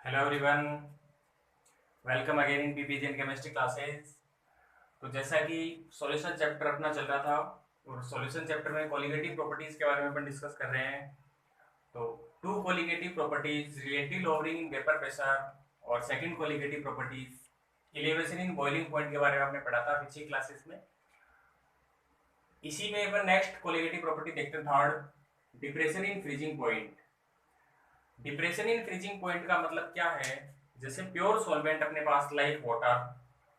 Hello everyone, welcome again in PPG and chemistry classes. तो जैसा कि सॉल्यूशन चैप्टर अपना चल रहा था और सॉल्यूशन चैप्टर में कोलिगेटिव प्रॉपर्टीज के बारे में अपन डिस्कस कर रहे हैं। तो two colligative properties, relative lowering in vapour pressure और second colligative properties elevation in boiling point के बारे में आपने पढ़ा था पिछली क्लासेस में। इसी में अपन नेक्स्ट कोलिगेटिव प्रॉपर्टी देखते हैं, third depression in freezing point. Depression in freezing point का मतलब क्या है? जैसे प्योर सॉल्वेंट अपने पास लाइक वाटर,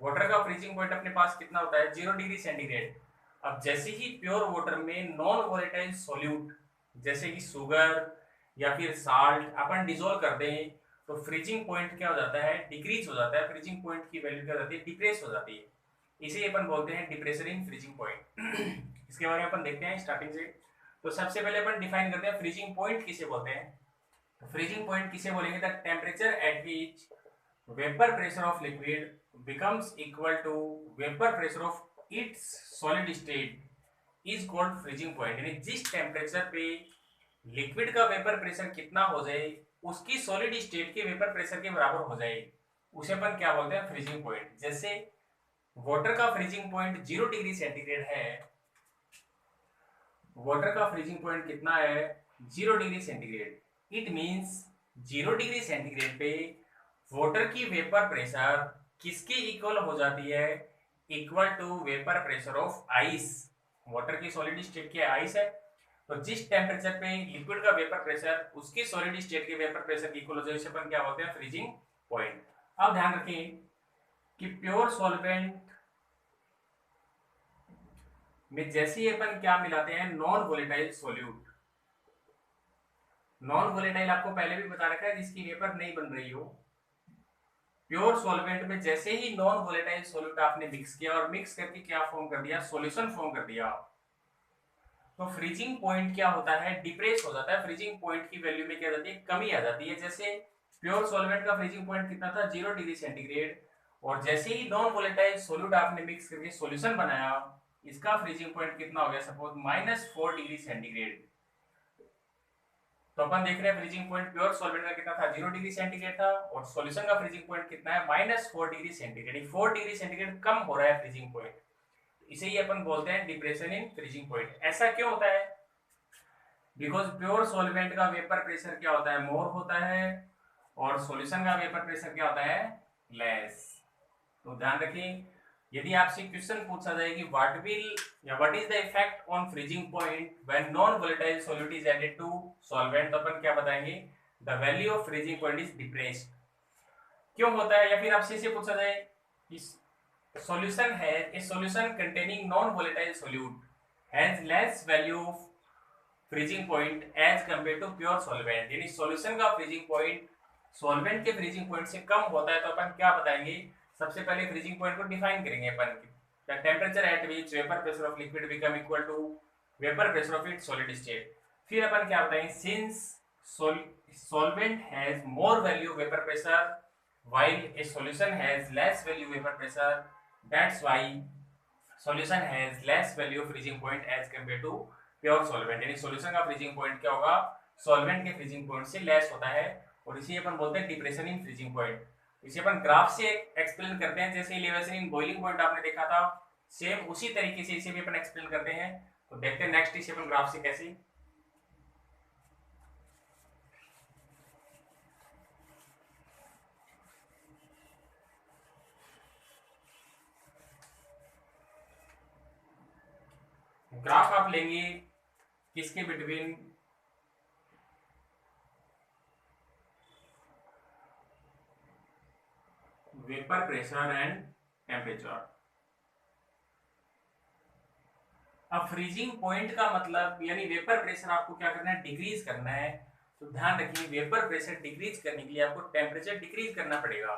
वाटर का फ्रीजिंग पॉइंट अपने पास कितना होता है? 0 डिग्री सेंटीग्रेड। अब जैसे ही प्योर वाटर में नॉन वोलेटाइल सॉल्यूट जैसे कि शुगर या फिर साल्ट अपन डिजोल्व कर दें तो फ्रीजिंग पॉइंट क्या हो जाता है? डिक्रीज हो जाता है। फ्रीजिंग पॉइंट की वैल्यू क्या हो जाती है? डिप्रेस हो जाती है। इसे अपन बोलते हैं डिप्रेशन इन फ्रीजिंग पॉइंट। इसके बारे में अपन देखते हैं स्टार्टिंग से। तो सबसे पहले अपन डिफाइन करते हैं फ्रीजिंग पॉइंट किसे बोलते हैं। फ्रीजिंग पॉइंट किसे बोलेंगे? The temperature at which vapour pressure of liquid becomes equal to vapour pressure of its solid state is called freezing point. यानी जिस टेम्परेचर पे लिक्विड का वेपर प्रेशर कितना हो जाए उसकी सॉलिड स्टेट के वेपर प्रेशर के बराबर हो जाए, उसे अपन क्या बोलते हैं? Freezing point. जैसे वाटर का फ्रीजिंग पॉइंट 0 डिग्री सेंटीग्रेड है, वाटर का फ्रीजिंग पॉइंट कितना है? 0 degree centigrade. It means 0 degree centigrade पे वाटर की वेपर प्रेशर किसके इक्वल हो जाती है? Equal to vapour pressure of ice. Water की सॉलिड स्टेट की आइस है, तो जिस टेम्परेचर पे लिक्विड का वेपर प्रेशर उसकी सॉलिड स्टेट के वेपर प्रेशर की इक्वल हो जाए उसे अपन क्या बोलते हैं? Freezing point. अब ध्यान रखें कि प्योर सॉल्वेंट में जैसे ही अपन क्या मिलाते हैं? Non volatile solute. Non volatile आपको पहले भी बता रखा है, जिसकी वेपर नहीं बन रही हो। प्योर सॉल्वेंट में जैसे ही नॉन वोलेटाइल सॉल्यूट आपने मिक्स किया और मिक्स करके क्या फॉर्म कर दिया? सॉल्यूशन फॉर्म कर दिया, तो फ्रीजिंग पॉइंट क्या होता है? डिप्रेस हो जाता है। फ्रीजिंग पॉइंट की वैल्यू में क्या जाती है? कमी आ जाती है। जैसे प्योर सॉल्वेंट का फ्रीजिंग पॉइंट कितना था? 0 डिग्री सेंटीग्रेड। और जैसे ही नॉन वोलेटाइल सॉल्यूट आपने मिक्स करके सॉल्यूशन बनाया, इसका फ्रीजिंग पॉइंट कितना हो गया? Suppose -4 degree centigrade. तो अपन देख रहे हैं फ्रीजिंग पॉइंट प्योर सॉल्वेंट का कितना था? 0 डिग्री सेंटीग्रेड था। और सॉल्यूशन का फ्रीजिंग पॉइंट कितना है? -4 डिग्री सेंटीग्रेड। 4 डिग्री सेंटीग्रेड कम हो रहा है फ्रीजिंग पॉइंट, इसे ही अपन बोलते हैं डिप्रेशन इन फ्रीजिंग पॉइंट। ऐसा क्यों होता है? बिकॉज प्योर सॉल्वेंट का वेपर प्रेशर क्या होता है? मोर होता है, और सॉल्यूशन का वेपर प्रेशर क्या होता है? लेस। तो ध्यान रखिए, यदि आपसे क्वेश्चन पूछा जाए कि व्हाट विल या what is the effect on freezing point when non volatile solute is added to solvent, तो अपन क्या बताएंगे? The value of freezing point is depressed. क्यों होता है? या फिर आपसे इसे पूछा जाए कि सॉल्यूशन है, a solution containing non volatile solute has less value of freezing point as compare to pure solvent. यानी सॉल्यूशन का फ्रीजिंग पॉइंट सॉल्वेंट के फ्रीजिंग पॉइंट से कम होता है, तो अपन क्या बताएंगे? सबसे पहले फ्रीजिंग पॉइंट को डिफाइन करेंगे अपन। The temperature at which vapour pressure of liquid become equal to vapour pressure of its solid state. फिर अपन क्या बताएंगे? Since solvent has more value vapor pressure while a solution has less value vapor pressure, that's why solution has less value freezing point as compared to pure solvent। यानी solution का freezing point क्या होगा? solvent के freezing point से less होता है, और इसे अपन बोलते हैं डिप्रेशन इन फ्रीजिंग पॉइंट। इसे अपन ग्राफ से एक्सप्लेन करते हैं, जैसे एलिवेशन इन बॉइलिंग पॉइंट आपने देखा था, सेम उसी तरीके से इसे भी अपन एक्सप्लेन करते हैं। तो देखते हैं नेक्स्ट इसे अपन ग्राफ से कैसे। ग्राफ आप लेंगे किसके between? Vapour pressure and temperature. अब फ्रीजिंग पॉइंट का मतलब यानी वेपर प्रेशर आपको क्या करना है? डिक्रीज करना है। तो ध्यान रखिए, वेपर प्रेशर डिक्रीज करने के लिए आपको टेम्परेचर डिक्रीज करना पड़ेगा,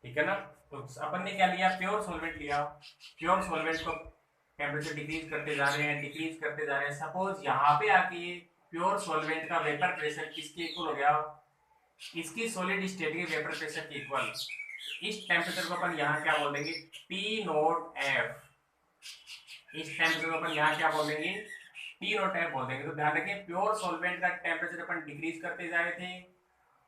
ठीक है ना? तो अपन ने क्या लिया? प्योर सॉल्वेंट लिया। प्योर सॉल्वेंट को टेम्परेचर डिक्रीज करते जा रहे हैं, डिक्रीज करते जा रहे हैं। सपोज यहाँ पे आके प्योर सॉल्वेंट का वेपर प्रेशर किसके इक्वल हो गया? इसकी सॉलिड स्टेट के वेपर प्रेशर के इक्वल। इस टेम्परेचर को अपन यहाँ क्या बोल देंगे? T nought F. इस टेम्परेचर को अपन यहाँ क्या बोल देंगे? टी नोट एफ बोल देंगे। तो ध्यान रखिए, प्योर सॉल्वेंट का टेम्परेचर अपन डिक्रीज करते जा रहे थे,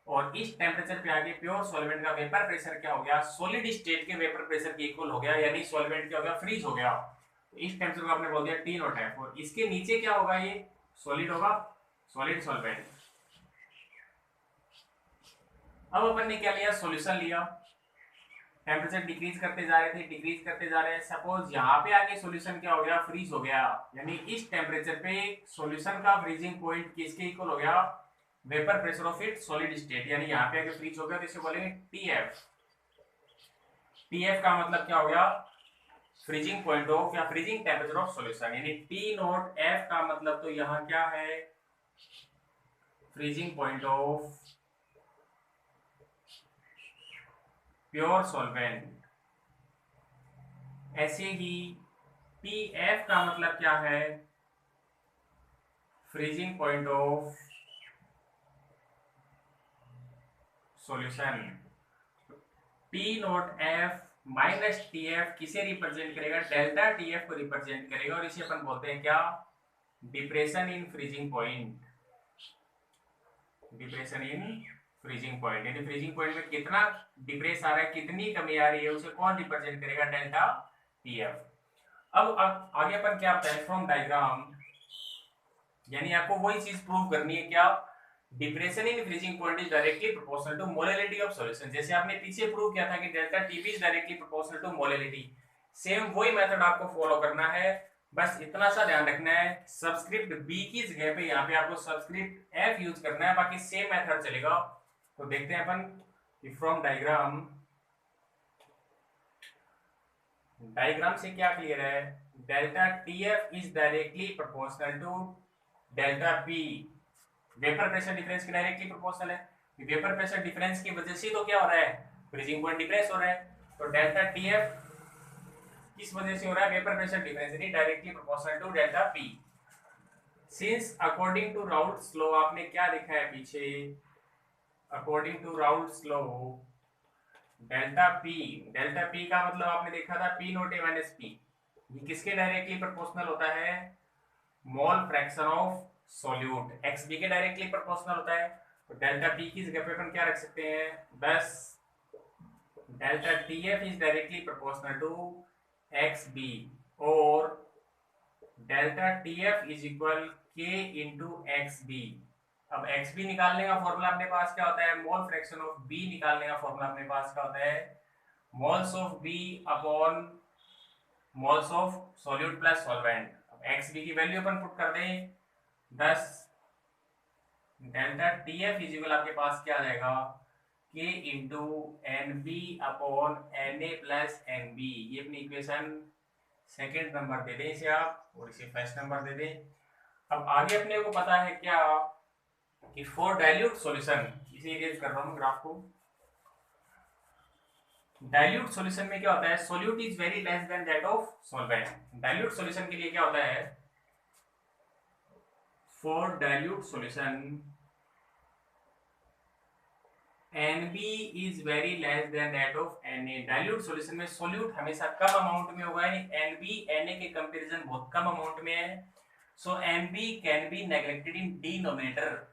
और इस टेम्परेचर पे आगे प्योर सॉल्वेंट का वेपर प्रेशर क्या हो गया, सॉलिड स्टेट के वेपर प्रेशर के इक्वल हो गया, यानी सॉल्वेंट क्या हो गया, फ्रीज हो गया। इस टेम्परेचर को आपने बोल दिया टी नॉट एफ, और इसके नीचे क्या होगा, ये सॉलिड होगा, सॉलिड सॉल्वेंट। अब अपन ने क्या लिया, सॉल्यूशन लिया, टेम्परेचर डिक्रीज करते जा रहे थे, डिक्रीज करते जा रहे हैं। सपोज यहाँ पे आके सॉल्यूशन क्या हो गया, फ्रीज हो गया, यानी इस टेम्परेचर पे सॉल्यूशन का फ्रीजिंग पॉइंट किसके इक्वल हो गया, vapour pressure of it solid state, यानी यहाँ पे आके फ्रीज हो गया, तो इसे बोलेंगे टीएफ। टीएफ का मतलब क्या हो गया, फ्रीजिंग पॉइंट ऑफ या फ्रीजिंग टेम्परेचर ऑफ सॉल्यूशन, यानी टी नॉट एफ का मतलब तो यहाँ क्या है, freezing point of pure solvent. ऐसे ही टी एफ का मतलब क्या है, freezing point of solution. T not F minus T F किसे रिप्रेजेंट करेगा, डेल्टा टी एफ को रिप्रेजेंट करेगा, और इसे अपन बोलते हैं क्या, depression in freezing point. Depression in freezing point, यानी फ्रीजिंग पॉइंट में कितना डिप्रेस आ रहा है, कितनी कमी आ रही है, उसे कौन रिप्रेजेंट करेगा, डेल्टा टी एफ। अब आगे अपन क्या बताएं, फ्रॉम डायग्राम, यानी आपको वही चीज प्रूव करनी है, क्या, depression in freezing point is directly proportional to molality of solution. जैसे आपने पीछे प्रूव किया था कि delta TB is directly proportional to molality, same वही मेथड आपको फॉलो करना है। बस इतना सा ध्यान रखना है, सबस्क्रिप्ट बी की जगह पे यहाँ पे आपको सबस्क्रिप्ट एफ यूज करना है, बाकी सेम मेथड चलेगा। तो देखते हैं अपन फ्रॉम डायग्राम, डायग्राम से क्या क्लियर है, delta T F is directly proportional to delta P, vapour pressure difference के डायरेक्टली प्रोपोर्शनल है। वेपर प्रेशर डिफरेंस की वजह से तो क्या हो रहा है, फ्रीजिंग पॉइंट डिप्रेस हो रहा है, तो डेल्टा टी एफ किस वजह से हो रहा है, वेपर प्रेशर डिफरेंस, यानी directly proportional to delta P. Since according to Raoult's law, आपने क्या देखा है पीछे, according to Raoult's law delta P का मतलब आपने देखा था P nought A minus P, ये किसके डायरेक्टली प्रोपोर्शनल होता है, mole fraction of solute, X B के डायरेक्टली प्रोपोर्शनल होता है। तो डेल्टा पी की जगह पे अपन क्या रख सकते हैं, बस delta T F is directly proportional to X B, और delta T F is equal K into X B. अब एक्स बी निकालने का फॉर्मूला अपने पास क्या होता है, मोल फ्रैक्शन ऑफ बी निकालने का फॉर्मूला अपने पास क्या होता है, moles of B upon moles of solute plus solvent. अब एक्स बी की वैल्यू अपन पुट कर दें 10, delta T F is equal आपके पास क्या आ जाएगा, K into N B upon N A plus N B. ये अपनी इक्वेशन सेकेंड नंबर दे दें इसे आप, और इसे फर्स्ट नंबर दे दें। अब आगे अपने को पता है क्या कि फॉर डाइल्यूट सॉल्यूशन, इसे इरेज कर रहा हूं ग्राफ को, डाइल्यूट सॉल्यूशन में क्या होता है, solute is very less than that of solvent. Dilute solution के लिए क्या होता है, for dilute solution NB is very less than that of Na। Dilute solution में सॉल्यूट हमेशा कम अमाउंट में होगा, यानी NB Na के कंपैरिजन बहुत कम अमाउंट में है। सो NB can be neglected in denominator,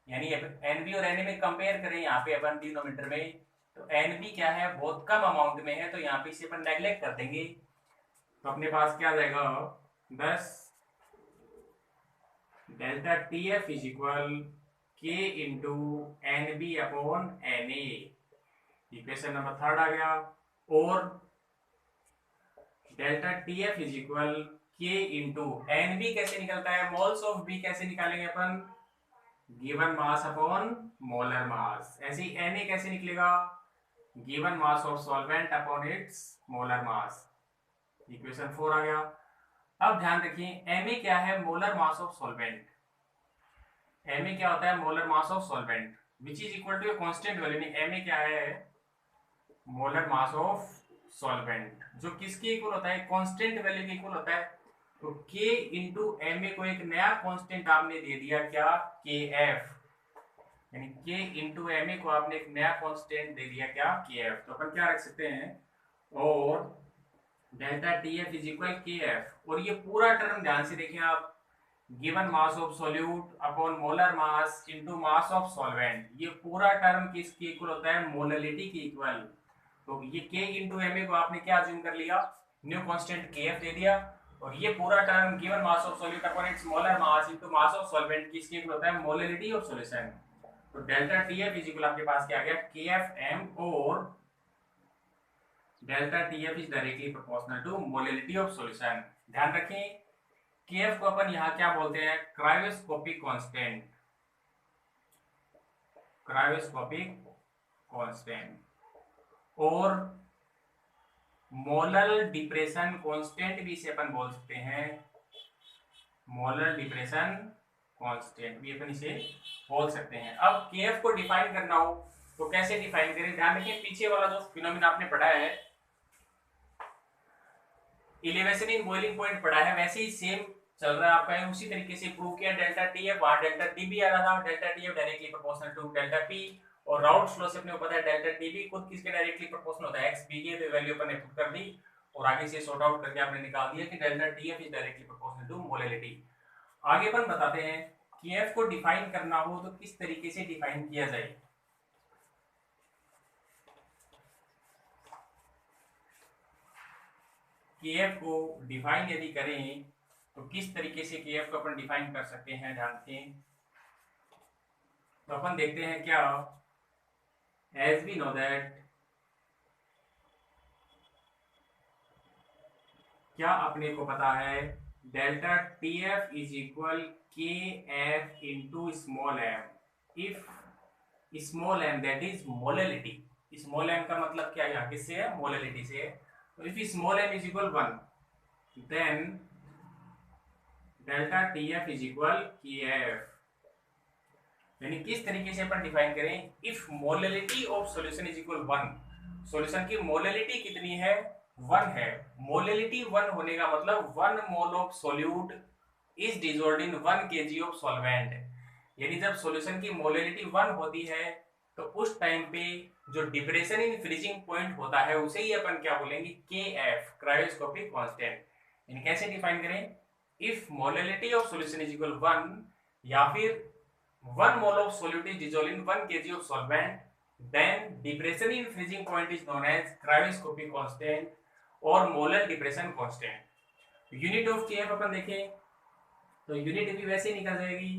यानी NB और Na में कंपेयर करें यहाँ पे अपन डिनोमिनेटर में, तो NB क्या है, बहुत कम अमाउंट में है, तो यहाँ पे इसे अपन नेग्लेक्ट कर देंगे। तो अपने पास क्या आ जाएगा, 10 delta TF is equal K into N B upon N A, equation number third आ गया। और delta T F is equal K into N B कैसे निकलता है, मोल्स ऑफ बी कैसे निकालेंगे अपन, given mass upon molar mass. ऐसे ही एन ए कैसे निकलेगा, given mass of solvent upon its molar mass, equation 4 आ गया। अब ध्यान रखिए एम ए क्या है, molar mass of solvent. M A क्या होता है, molar mass of solvent, which is equal to a constant value. M A क्या है, मोलर मास ऑफ सॉल्वेंट, जो किसके इक्वल होता है, कांस्टेंट वैल्यू के इक्वल होता है। तो K इंटू एम ए को एक नया कांस्टेंट आपने दे दिया क्या, KF, यानी K इंटू एम ए को आपने एक नया कांस्टेंट दे दिया क्या, KF। तो अपन क्या रख सकते हैं, और delta TF is equal KF। और ये पूरा टर्म ध्यान से देखें आप, given mass of solute upon molar mass into mass of solvent, ये पूरा टर्म किसके इक्वल होता है? मोलरिटी के इक्वल। तो ये K इंटू एम ए को आपने क्या अज्यूम कर लिया? न्यू कांस्टेंट KF दे दिया। और ये पूरा term given mass of solute upon its molar mass into mass of solvent किसके इक्वल होता है? Molarity of solution. तो डेल्टा TF इज इक्वल आपके पास क्या आ गया? KFM, और delta TF is directly proportional to molarity of solution. ध्यान रखें, KF को अपन यहाँ क्या बोलते हैं? Cryoscopic constant, cryoscopic constant. और मोलर डिप्रेशन कांस्टेंट भी इसे अपन बोल सकते हैं, मोलर डिप्रेशन कांस्टेंट भी अपन इसे बोल सकते हैं। अब KF को डिफाइन करना हो तो कैसे डिफाइन करें? ध्यान रखिए, पीछे वाला जो फिनोमेना आपने पढ़ा है, इलेवेशन इन बॉइलिंग पॉइंट पढ़ा है, वैसे ही सेम चल रहा है आपका, उसी तरीके से प्रूव किया। डेल्टा TF, वहां डेल्टा TB आ रहा था, delta TF directly proportional to delta P, और राउल्ट्स लॉ से अपने को पता है डेल्टा TB खुद किसके डायरेक्टली प्रोपोर्शनल होता है? XB के। तो वैल्यू अपन ने पुट कर दी और आगे से सॉर्ट आउट करके आपने निकाल दिया कि delta TF is directly proportional to molarity. आगे अपन बताते हैं कि F को डिफाइन करना हो तो किस तरीके से डिफाइन किया जाए। KF को डिफाइन यदि करें तो किस तरीके से KF को अपन डिफाइन कर सकते हैं, ध्यान दें। तो अपन देखते हैं क्या, एज वी नो दैट, क्या अपने को पता है delta TF is equal KF into small m if small m that is molarity. Small m का मतलब क्या है? किससे है? मोलरिटी से है। तो if small m is equal 1 then delta TF is equal KF। यानी किस तरीके से अपन डिफाइन करें? If molarity of solution is equal 1, solution की मोलरिटी कितनी है? 1 है। मोलरिटी 1 होने का मतलब 1 mole of solute is dissolved in 1 kg of solvent. यानी जब सॉल्यूशन की मोलरिटी 1 होती है तो उस टाइम पे जो डिप्रेशन इन फ्रीजिंग पॉइंट होता है उसे ही अपन क्या बोलेंगे? KF, cryoscopic constant. यानी कैसे डिफाइन करें? If molarity of solution is equal 1, या फिर 1 mole of solute is dissolved in 1 kg of solvent, then depression in freezing point is known as cryoscopic constant और molar depression constant। Unit of KF अपन देखें तो unit भी वैसे ही निकल जाएगी,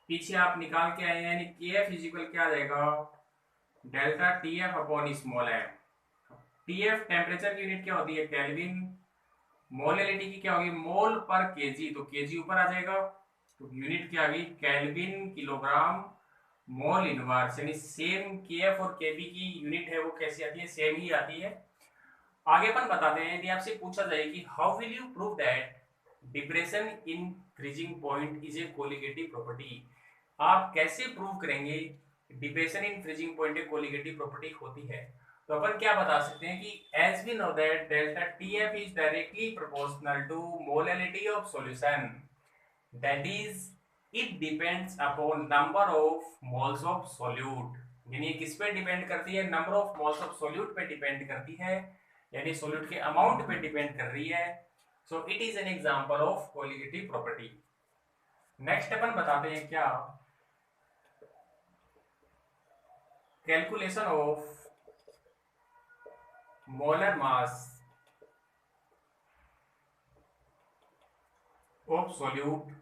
पीछे आप निकाल के आए हैं। यानी KF इज इक्वल क्या आ जाएगा? Delta TF upon small m। TF temperature की यूनिट क्या होती है? केल्विन। मोलरिटी की क्या होगी? मोल पर केजी, तो केजी ऊपर आ जाएगा, तो यूनिट क्या आ गई? Kelvin kilogram mole inverse. यानी सेम KF और KB की यूनिट है वो कैसी आती है? सेम ही आती है। आगे अपन बताते हैं, यदि आपसे पूछा जाए कि how will you prove that depression in freezing point is a colligative property, आप कैसे प्रूव करेंगे डिप्रेशन इन फ्रीजिंग पॉइंट एक कोलिगेटिव प्रॉपर्टी होती है? तो अपन क्या बता सकते हैं कि as we know that delta TF is directly proportional to molarity of solution, that is it depends upon number of moles of solute। यानी किस पे डिपेंड करती है? Number of moles of solute पे डिपेंड करती है, यानी सोल्यूट के अमाउंट पे डिपेंड कर रही है। So it is an example of colligative property. Next अपन बताते हैं क्या, calculation of molar mass of solute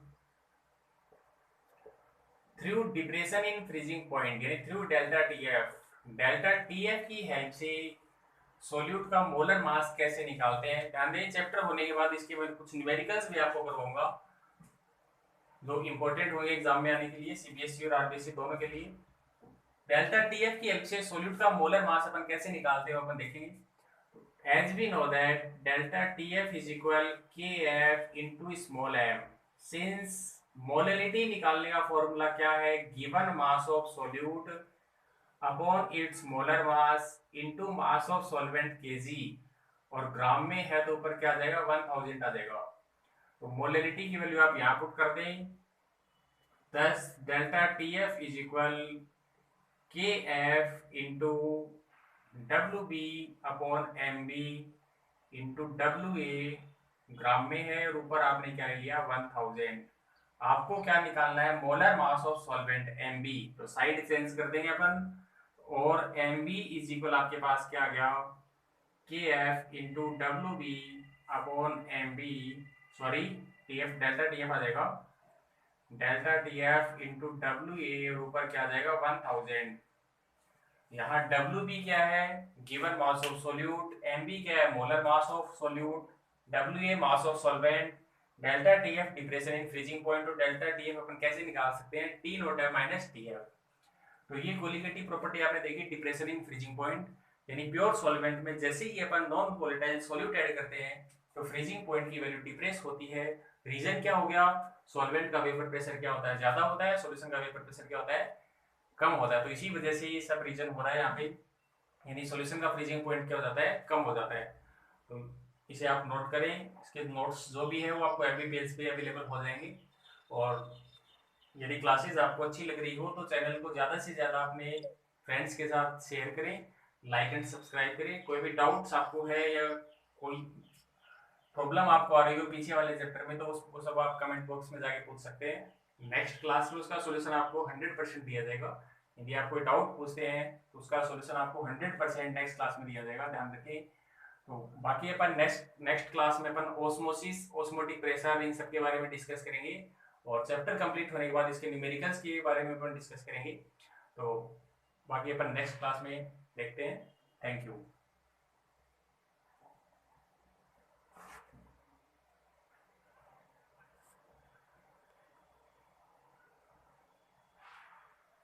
through depression in freezing point, यानी through delta TF। Delta TF की हेल्प से सोल्यूट का मोलर मास कैसे निकालते हैं? ध्यान दें, चैप्टर होने के बाद इसके बाद कुछ न्यूमेरिकल्स भी आपको करवाऊंगा जो इंपॉर्टेंट होंगे एग्जाम में आने के लिए, CBSE और RBSE दोनों के लिए। डेल्टा TF की हेल्प से सोल्यूट का मोलर मास अपन कैसे निकालते हैं अपन देखेंगे। As we know that delta TF is equal KF into small m, since molarity निकालने का फॉर्मूला क्या है? Given mass of solute upon its molar mass into mass of solvent kg, और ग्राम में है तो ऊपर क्या आ जाएगा? 1000 आ जाएगा। तो मोलरिटी की वैल्यू आप यहाँ पुट कर दें, दस delta TF is equal KF into WB upon MB into WA, ग्राम में है और ऊपर आपने क्या लिया? 1000। आपको क्या निकालना है, molar mass of solvent MB, तो साइड चेंज कर देंगे अपन, और एमबी इज इक्वल आपके पास क्या आ गया, K F into W B upon M B, sorry T F, delta T F आ जाएगा, delta T F into W A, और ऊपर क्या आ जाएगा 1000। यहाँ डब्ल्यू बी क्या है, given mass of solute, M B क्या है, molar mass of solute, W A mass of solvent, delta T F depression in freezing point, और डेल्टा टी एफ अपन कैसे निकाल सकते हैं, T nought F minus T F. तो ये कोलिगेटिव प्रॉपर्टी आपने देखी, डिप्रेशन इन फ्रीजिंग पॉइंट, यानी प्योर सॉल्वेंट में जैसे ही अपन नॉन वोलेटाइल सॉल्यूट ऐड करते हैं तो फ्रीजिंग पॉइंट की वैल्यू डिप्रेस होती है। रीजन क्या हो गया, सॉल्वेंट का वेपर प्रेशर क्या होता है, ज्यादा होता है, सॉल्यूशन का वेपर प्रेशर क्या होता है, कम होता है। तो इसी वजह से ये सब रीजन हो रहा है यहाँ पे, यानी सॉल्यूशन का फ्रीजिंग पॉइंट क्या हो जाता है, कम हो जाता है। तो इसे आप नोट करें, इसके नोट्स जो भी है वो आपको एफबी पेज पे अवेलेबल हो जाएंगे। और यदि क्लासेस आपको अच्छी लग रही हो तो चैनल को ज़्यादा से ज़्यादा अपने फ्रेंड्स के साथ शेयर करें, लाइक एंड सब्सक्राइब करें। कोई भी डाउट्स आपको है या कोई प्रॉब्लम आपको आ रही हो पीछे वाले चैप्टर में, तो उसको सब आप कमेंट बॉक्स में जाके पूछ सकते हैं। नेक्स्ट क्लास में उसका सोल्यूशन आपको 100% दिया जाएगा। यदि आप कोई डाउट पूछते हैं तो उसका सोल्यूशन आपको 100% नेक्स्ट क्लास में दिया जाएगा, ध्यान रखें। तो बाकी अपन नेक्स्ट क्लास में अपन ओस्मोसिस, ओस्मोटिक प्रेशर, इन सब के बारे में डिस्कस करेंगे, और चैप्टर कंप्लीट होने के बाद इसके न्यूमेरिकल्स के बारे में अपन डिस्कस करेंगे। तो बाकी अपन नेक्स्ट क्लास में देखते हैं। Thank you.